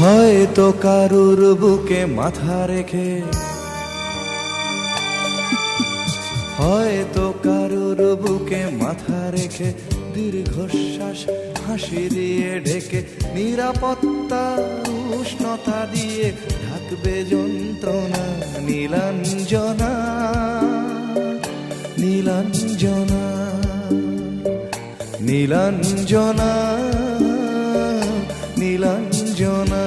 হয়তো কারুর বুকে মাথা রেখে, হয়তো কারুর বুকে মাথা রেখে দীর্ঘশ্বাস হাসি দিয়ে ঢেকে, নিরাপত্তা উষ্ণতা দিয়ে ঢাকবে যন্ত্রণা। নীলাঞ্জনা নীলাঞ্জনা নীলাঞ্জনা নীলাঞ্জনা।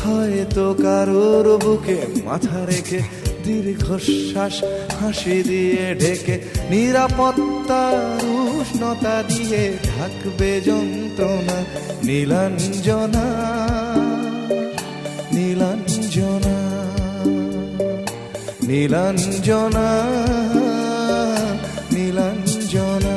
হয়তো কারোর বুকে মাথা রেখে দীর্ঘশ্বাস হাসি দিয়ে ঢেকে, নিরাপত্তার উষ্ণতা দিয়ে ঢাকবে যন্ত্রণা। নীলাঞ্জনা নীলাঞ্জনা নীলাঞ্জনা নীলাঞ্জনা।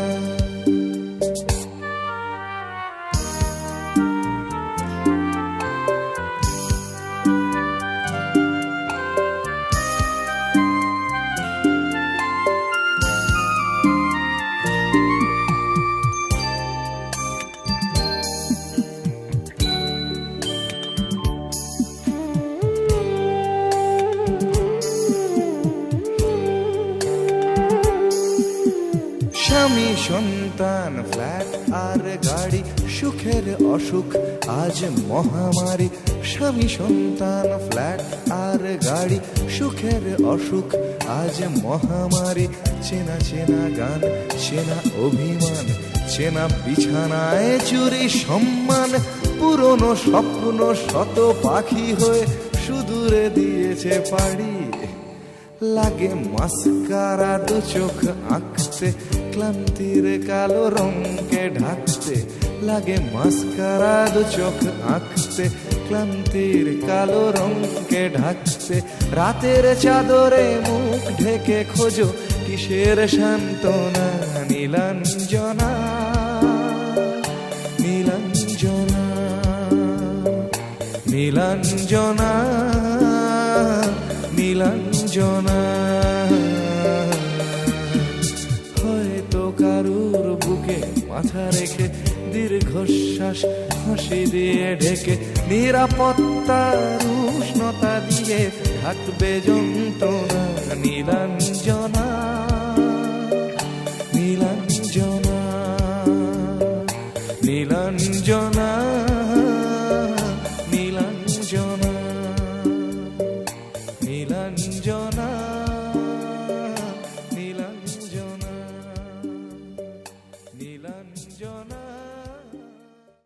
স্বামী সন্তান ফ্ল্যাট আর গাড়ি, সুখের অসুখ আজ মহামারী। স্বামী সন্তান ফ্ল্যাট আর গাড়ি, সুখের অসুখ আজ মহামারী। চেনা চেনা গান, চেনা অভিমান, চেনা বিছানায় চুরি সম্মান। পুরনো স্বপ্ন শত পাখি হয়ে সুদূরে দিয়েছে পাড়ি। লাগে মাস্কারা দু চোখ আঁকতে, ক্লান্তির কালো রঙকে ঢাকতে। লাগে মাস্কারা দু চোখ আঁকতে, ক্লান্তির কালো রঙকে ঢাকতে। রাতের চাদরে মুখ ঢেকে খোঁজো কিসের সান্ত্বনা। নীলাঞ্জনা নীলাঞ্জনা নীলাঞ্জনা নীলাঞ্জনা। হয়তো কারুর বুকে মাথা রেখে দীর্ঘশ্বাস হাসি দিয়ে ঢেকে, নিরাপত্তার উষ্ণতা দিয়ে ঢাকবে যন্ত্রণা। নীলাঞ্জনা